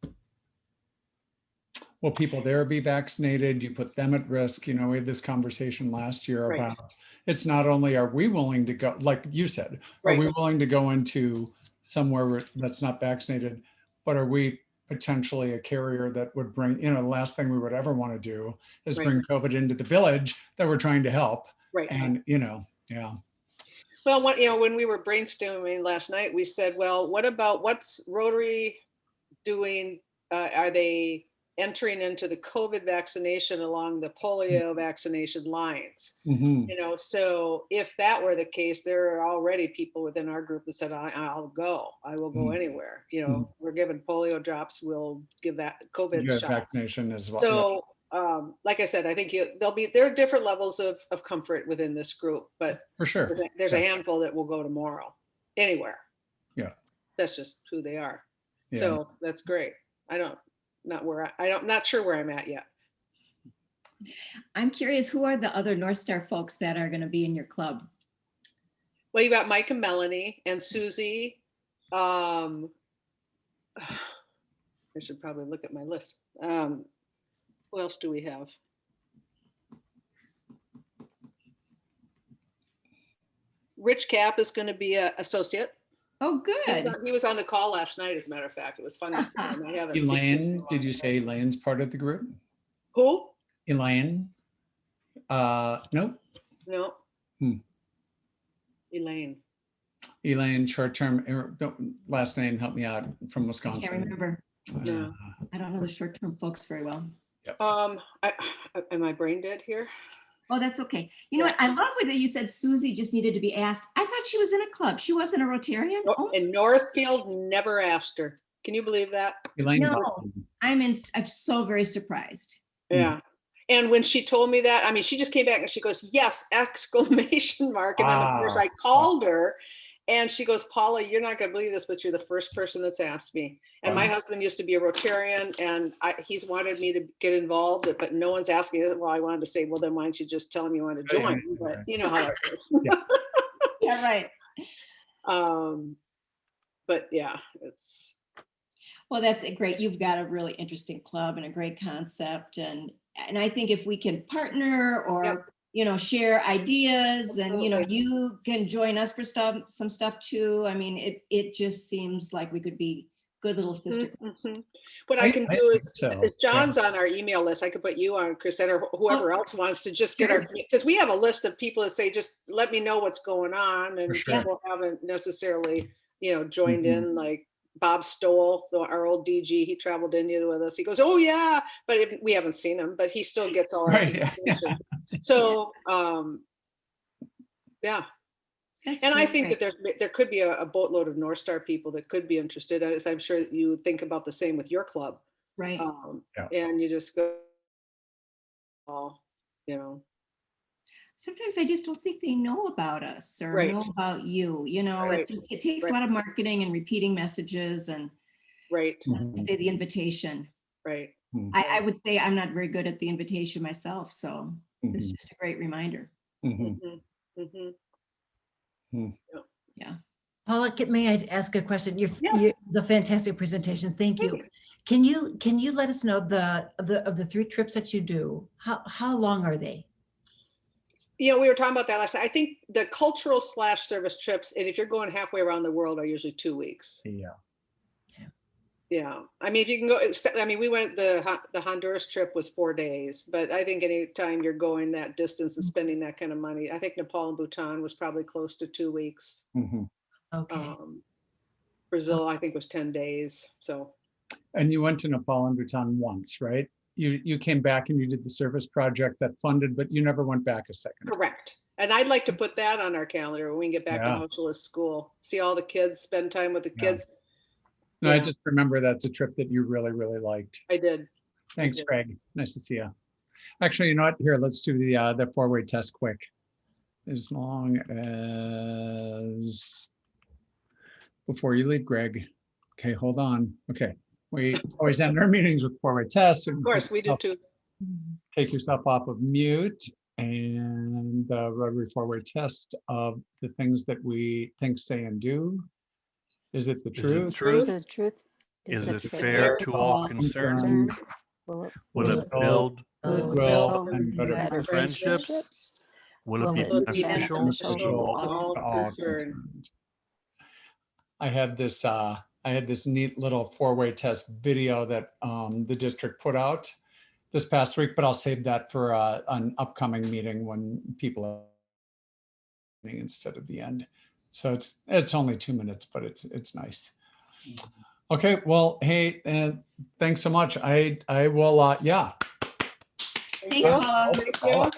Speaker 1: will people there be vaccinated? Do you put them at risk? You know, we had this conversation last year
Speaker 2: Right.
Speaker 1: about, it's not only are we willing to go, like you said, are
Speaker 2: Right.
Speaker 1: we willing to go into somewhere that's not vaccinated, but are we potentially a carrier that would bring, you know, the last thing we would ever want to do is
Speaker 2: Right.
Speaker 1: bring COVID into the village that we're trying to help.
Speaker 2: Right.
Speaker 1: And, you know, yeah.
Speaker 2: Well, when we were brainstorming last night, we said, well, what's Rotary doing? Are they entering into the COVID vaccination along the polio vaccination lines?
Speaker 1: Mhm.
Speaker 2: You know, so if that were the case, there are already people within our group that said, I'll go. I will go
Speaker 1: Mhm.
Speaker 2: anywhere. You know, we're giving polio drops. We'll give that COVID
Speaker 1: Yeah,
Speaker 2: shot.
Speaker 1: vaccination as well. Yeah.
Speaker 2: So, like I said, I think there are different levels of comfort within this group, but
Speaker 1: For sure.
Speaker 2: there's a
Speaker 1: Yeah.
Speaker 2: handful that will go tomorrow, anywhere.
Speaker 1: Yeah.
Speaker 2: That's just who they are.
Speaker 1: Yeah.
Speaker 2: So that's great. Not sure where I'm at yet.
Speaker 6: I'm curious, who are the other North Star folks that are going to be in your club?
Speaker 2: Well, you got Mike and Melanie and Susie. I should probably look at my list. Who else do we have? Rich Cap is going to be an associate.
Speaker 6: Oh, good.
Speaker 2: He was on the call last night, as a matter of fact. It was fun to see him. I haven't seen him in a
Speaker 1: Elaine,
Speaker 2: long
Speaker 1: did you
Speaker 2: time.
Speaker 1: say Elaine's part of the group?
Speaker 2: Who?
Speaker 1: Elaine? Nope.
Speaker 2: No.
Speaker 1: Hmm.
Speaker 2: Elaine.
Speaker 1: Elaine, short-term, last name, help me out, from
Speaker 6: I
Speaker 1: Wisconsin.
Speaker 6: can't remember.
Speaker 2: No.
Speaker 6: I don't know the short-term folks very well.
Speaker 2: Am I brain dead here?
Speaker 6: Oh, that's okay. You know what? I love that you said Susie just needed to be asked. I thought she was in a club. She wasn't a Rotarian.
Speaker 2: No,
Speaker 6: Oh,
Speaker 2: and Northfield never asked her. Can you believe that?
Speaker 1: Elaine.
Speaker 6: no. I'm so very surprised.
Speaker 2: Yeah. And when she told me that, I mean, she just came back and she goes, yes, exclamation mark. And then of course I called her and she goes, Paula, you're not going to believe this, but you're the first person that's asked me. And my husband used to be a Rotarian and he's wanted me to get involved, but no one's asked me. Well, I wanted to say, well, then why don't you just tell him you want to join? But you know how that is.
Speaker 6: Yeah, right.
Speaker 2: But yeah, it's.
Speaker 6: Well, that's great. You've got a really interesting club and a great concept. And I think if we can partner or, you know, share ideas and, you know, you can join us for some stuff too. I mean, it just seems like we could be good little sister groups.
Speaker 2: What I can do is John's
Speaker 1: Yeah.
Speaker 2: on our email list. I could put you on, Chris, or whoever else wants to just get
Speaker 6: Sure.
Speaker 2: because we have a list of people that say, just let me know what's going on. And
Speaker 1: sure.
Speaker 2: people haven't necessarily, you know, joined in, like Bob Stoll, our old DG, he traveled India with us. He goes, oh yeah, but we haven't seen him, but he still gets all our information. So, yeah.
Speaker 6: That's
Speaker 2: And I
Speaker 6: great.
Speaker 2: think that there could be a boatload of North Star people that could be interested, as I'm sure that you would think about the same with your club.
Speaker 6: Right.
Speaker 2: And you just go, you know.
Speaker 6: sometimes I just don't think they know about us or
Speaker 2: Right.
Speaker 6: know about you. You know,
Speaker 2: Right.
Speaker 6: it takes
Speaker 2: Right.
Speaker 6: a lot of marketing and repeating messages and
Speaker 2: Right,
Speaker 6: say the invitation.
Speaker 2: right.
Speaker 6: I would say I'm not very good at the invitation myself, so it's
Speaker 1: Mhm.
Speaker 6: just a great reminder.
Speaker 1: Mhm.
Speaker 2: Mhm.
Speaker 6: Yeah.
Speaker 8: Paula, may I ask a question?
Speaker 2: Yes.
Speaker 8: It was a fantastic presentation. Thank you.
Speaker 2: Thanks.
Speaker 8: Can you let us know of the 3 trips that you do? How long are they?
Speaker 2: You know, we were talking about that last night. I think the cultural / service trips, and if you're going halfway around the world, are usually 2 weeks.
Speaker 1: Yeah.
Speaker 2: Yeah, I mean, if you can go, I mean, we went, the Honduras trip was 4 days, but I think anytime you're going that distance and spending that kind of money, I think Nepal and Bhutan was probably close to 2 weeks.
Speaker 1: Mhm.
Speaker 8: Okay.
Speaker 2: Brazil, I think, was 10 days. So,
Speaker 1: And you went to Nepal and Bhutan once, right? You came back and you did the service project that funded, but you never went back a second.
Speaker 2: correct. And I'd like to put that on our calendar when we get back to
Speaker 1: Yeah.
Speaker 2: socialist school, see all the kids, spend time with the
Speaker 1: Yeah.
Speaker 2: kids.
Speaker 1: No, I
Speaker 2: Yeah.
Speaker 1: just remember that's a trip that you really, really liked.
Speaker 2: I did.
Speaker 1: Thanks,
Speaker 2: did.
Speaker 1: Craig. Nice to see you. Actually, you know what? Here, let's do the 4-way test quick. As long as before you leave, Greg. Okay, hold on. Okay, we always end our meetings with 4-way tests.
Speaker 2: Of course, we did too.
Speaker 1: Take yourself off of mute and the Rotary 4-way test of the things that we think, say, and do. Is it the
Speaker 9: Is it
Speaker 1: truth?
Speaker 9: truth?
Speaker 7: The truth.
Speaker 9: Is it fair to all concerned? Will it build
Speaker 1: Goodwill and better
Speaker 9: friendships? Will it be
Speaker 8: Will it
Speaker 2: be
Speaker 9: beneficial to
Speaker 2: beneficial
Speaker 9: all?
Speaker 2: to all concerned?
Speaker 1: I had this neat little 4-way test video that the district put out this past week, but I'll save that for an upcoming meeting when people are instead of the end. So it's only 2 minutes, but it's nice. Okay, well, hey, thanks so much. I will, yeah.
Speaker 6: Thanks, Paula.
Speaker 2: Thank you.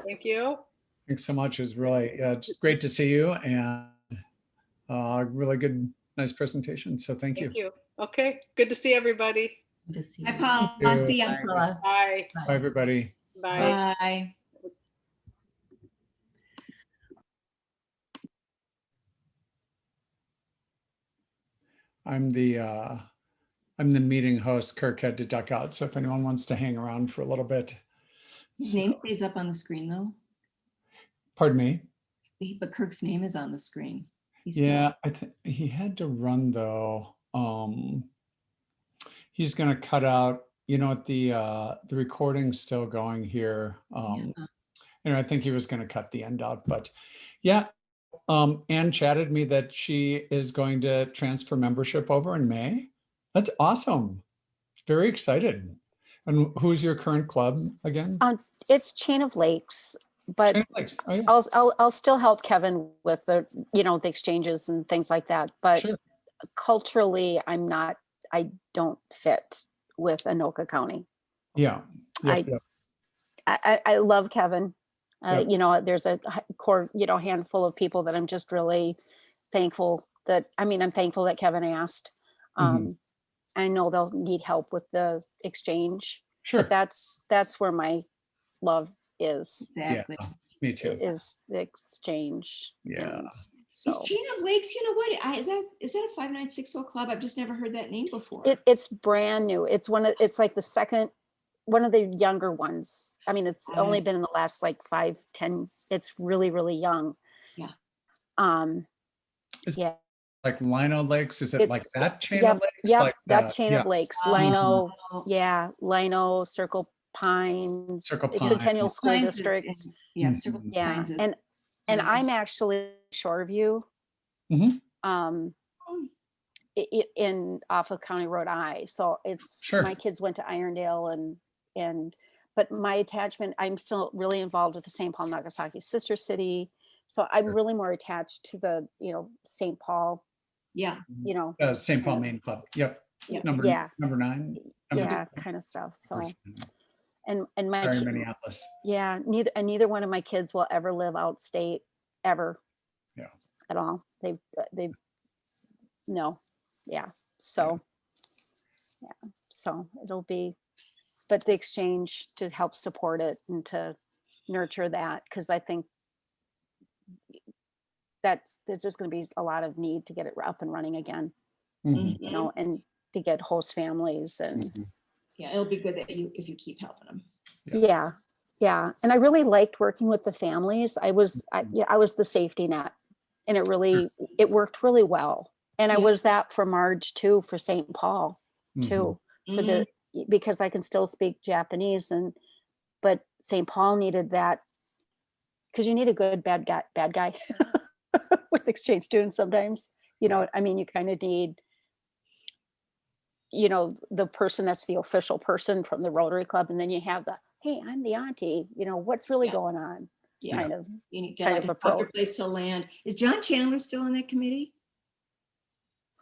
Speaker 2: Thank you.
Speaker 1: Thanks so much. It was really, it's great to see you and really good, nice presentation. So thank you.
Speaker 2: Thank you. Okay, good to see everybody.
Speaker 8: Good to see
Speaker 6: Hi,
Speaker 8: you.
Speaker 6: Paula.
Speaker 1: Thank you.
Speaker 6: See ya.
Speaker 8: Paula.
Speaker 2: Bye.
Speaker 1: Bye, everybody.
Speaker 2: Bye.
Speaker 6: Bye.
Speaker 1: I'm the meeting host. Kirk had to duck out. So if anyone wants to hang around for a little bit.
Speaker 6: His name stays up on the screen though.
Speaker 1: Pardon me.
Speaker 6: But Kirk's name is on the screen. He's still-
Speaker 1: Yeah, I think he had to run though. He's gonna cut out, you know, the recording's still going here. And I think he was gonna cut the end out, but yeah. Anne chatted me that she is going to transfer membership over in May. That's awesome. Very excited. And who's your current club again?
Speaker 7: It's Chain of Lakes, but
Speaker 1: Chain of Lakes. Oh, yeah.
Speaker 7: I'll still help Kevin with the, you know, the exchanges and things like that. But
Speaker 1: Sure.
Speaker 7: culturally, I don't fit with Anoka County.
Speaker 1: Yeah. Yep,
Speaker 7: I love Kevin.
Speaker 1: Yep.
Speaker 7: You know, there's a core, you know, handful of people that I'm just really thankful that, I'm thankful that Kevin asked.
Speaker 1: Mhm.
Speaker 7: I know they'll need help with the exchange,
Speaker 1: Sure.
Speaker 7: but that's where my love is,
Speaker 6: Exactly.
Speaker 1: Yeah, me too.
Speaker 7: is the exchange.
Speaker 1: Yeah.
Speaker 7: And
Speaker 6: Is
Speaker 7: so
Speaker 6: Chain of Lakes, you know what? Is that a 5960 club? I've just never heard that name before.
Speaker 7: it's brand new. It's it's like the second, one of the younger ones. It's only been in the last like 5-10. It's really, really young.
Speaker 6: Yeah.
Speaker 7: Yeah.
Speaker 1: Like Lino Lakes, is it like that chain
Speaker 7: Yep,
Speaker 1: of lakes?
Speaker 7: yep,
Speaker 1: Like
Speaker 7: that chain of lakes, Lino,
Speaker 6: Oh,
Speaker 7: yeah, Lino, Circle Pines,
Speaker 1: Circle
Speaker 7: it's Centennial
Speaker 1: Pines.
Speaker 7: School
Speaker 6: Pines is-
Speaker 7: District.
Speaker 6: Yeah, Circle
Speaker 1: Mhm.
Speaker 7: Yeah,
Speaker 6: Pines is-
Speaker 7: and
Speaker 6: nice.
Speaker 7: I'm actually Shoreview.
Speaker 1: Mhm.
Speaker 7: In off of County Road I, so it's,
Speaker 1: Sure.
Speaker 7: my kids went to Irondale but my attachment, I'm still really involved with the St. Paul Nagasaki sister city. So I'm
Speaker 1: Sure.
Speaker 7: really more attached to the, St. Paul,
Speaker 6: Yeah.
Speaker 1: St. Paul Main Club. Yep.
Speaker 6: Yep.
Speaker 1: Number
Speaker 7: Yeah.
Speaker 1: 9. Number
Speaker 7: yeah,
Speaker 1: 2.
Speaker 7: kind of stuff. So,
Speaker 1: Sorry,
Speaker 7: and my,
Speaker 1: Minneapolis.
Speaker 7: yeah, neither one of my kids will ever live outstate ever.
Speaker 1: Yeah.
Speaker 7: At all. They've no. Yeah. So, yeah. So it'll be, but the exchange to help support it and to nurture that, because I think there's just going to be a lot of need to get it up and running again,
Speaker 1: Mhm.
Speaker 7: you know, and to get host families and
Speaker 6: Yeah, it'll be good that if you keep helping them.
Speaker 7: yeah. And I really liked working with the families. I was the safety net, and it worked really well. And I
Speaker 6: Yeah.
Speaker 7: was that for Marge too, for St. Paul too, because I can still speak Japanese, but St. Paul needed that, because you need a good bad guy with exchange students sometimes. You know, I mean, you kind of need, you know, the person that's the official person from the Rotary Club, and then you have the, hey, I'm the auntie, you know, what's really going on?
Speaker 6: Yeah.
Speaker 7: Kind of.
Speaker 6: You need to
Speaker 7: Kind
Speaker 6: get
Speaker 7: of
Speaker 6: like a proper
Speaker 7: approach.
Speaker 6: place to land. Is John Chandler still on that committee?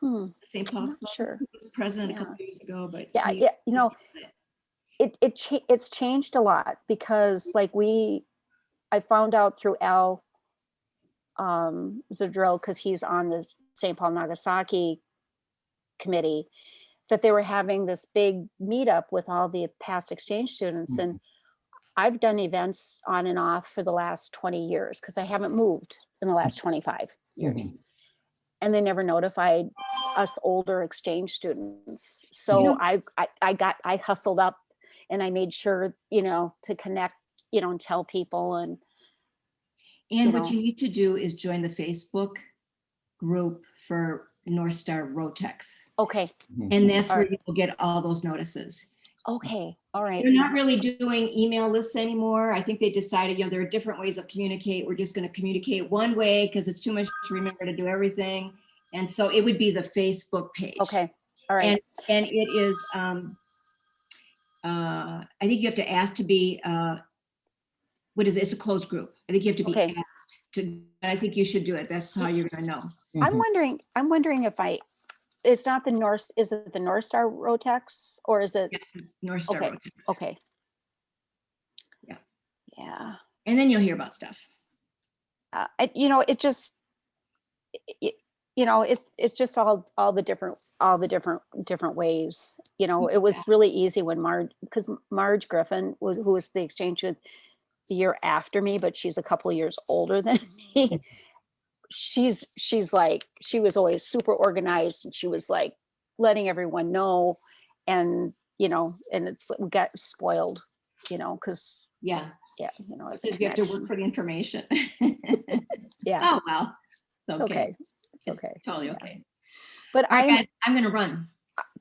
Speaker 6: St. Paul
Speaker 7: I'm not
Speaker 6: Club?
Speaker 7: sure.
Speaker 6: He was president a
Speaker 7: Yeah.
Speaker 6: couple years ago, but
Speaker 7: Yeah, you know, it's changed a lot, because like I found out through Al Zadril, because he's on the St. Paul Nagasaki committee, that they were having this big meetup with all the past exchange students. And I've done events on and off for the last 20 years, because I haven't moved in the last 25 years. And they never notified us older exchange students. So I hustled up, and I made sure, you know, to connect, you know, and tell people. And
Speaker 6: what you need to do is join the Facebook group for North Star Rotex.
Speaker 7: Okay.
Speaker 6: And that's where you'll get all those notices.
Speaker 7: Okay. All right.
Speaker 6: They're not really doing email lists anymore. I think they decided, you know, there are different ways of communicate. We're just going to communicate one way because it's too much to remember to do everything. And so it would be the Facebook page.
Speaker 7: Okay. All right.
Speaker 6: And it is, I think you have to ask to be, what is it? It's a closed group. I think you have to be asked to, I think you should do it. That's how you're going to know.
Speaker 7: I'm wondering if is it the North Star Rotex, or is it?
Speaker 6: Yes, it's North Star
Speaker 7: Okay.
Speaker 6: Rotex.
Speaker 7: Okay.
Speaker 6: Yeah.
Speaker 7: Yeah.
Speaker 6: And then you'll hear about stuff.
Speaker 7: You know, it just, you know, it's just all the different ways. You know, it was really easy when Marge Griffin who was the exchange the year after me, but she's a couple of years older than me. She's like, she was always super organized, and she was like letting everyone know, and you know, and we got spoiled, you know, because
Speaker 6: you
Speaker 7: know,
Speaker 6: you have to work for the information.
Speaker 7: Yeah.
Speaker 6: Oh well, it's okay.
Speaker 7: It's okay.
Speaker 6: Totally okay.
Speaker 7: But
Speaker 6: all right, guys, I'm gonna run.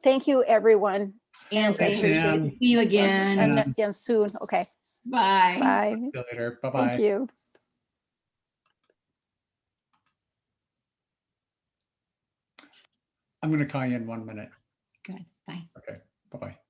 Speaker 7: Thank you, everyone.
Speaker 6: And
Speaker 1: Thanks,
Speaker 6: see you again.
Speaker 7: Again soon. Okay.
Speaker 6: Bye.
Speaker 7: Bye.
Speaker 1: See you later. Bye-bye.
Speaker 7: Thank you.
Speaker 1: I'm going to call you in 1 minute.
Speaker 6: Good. Bye.
Speaker 1: Okay. Bye-bye.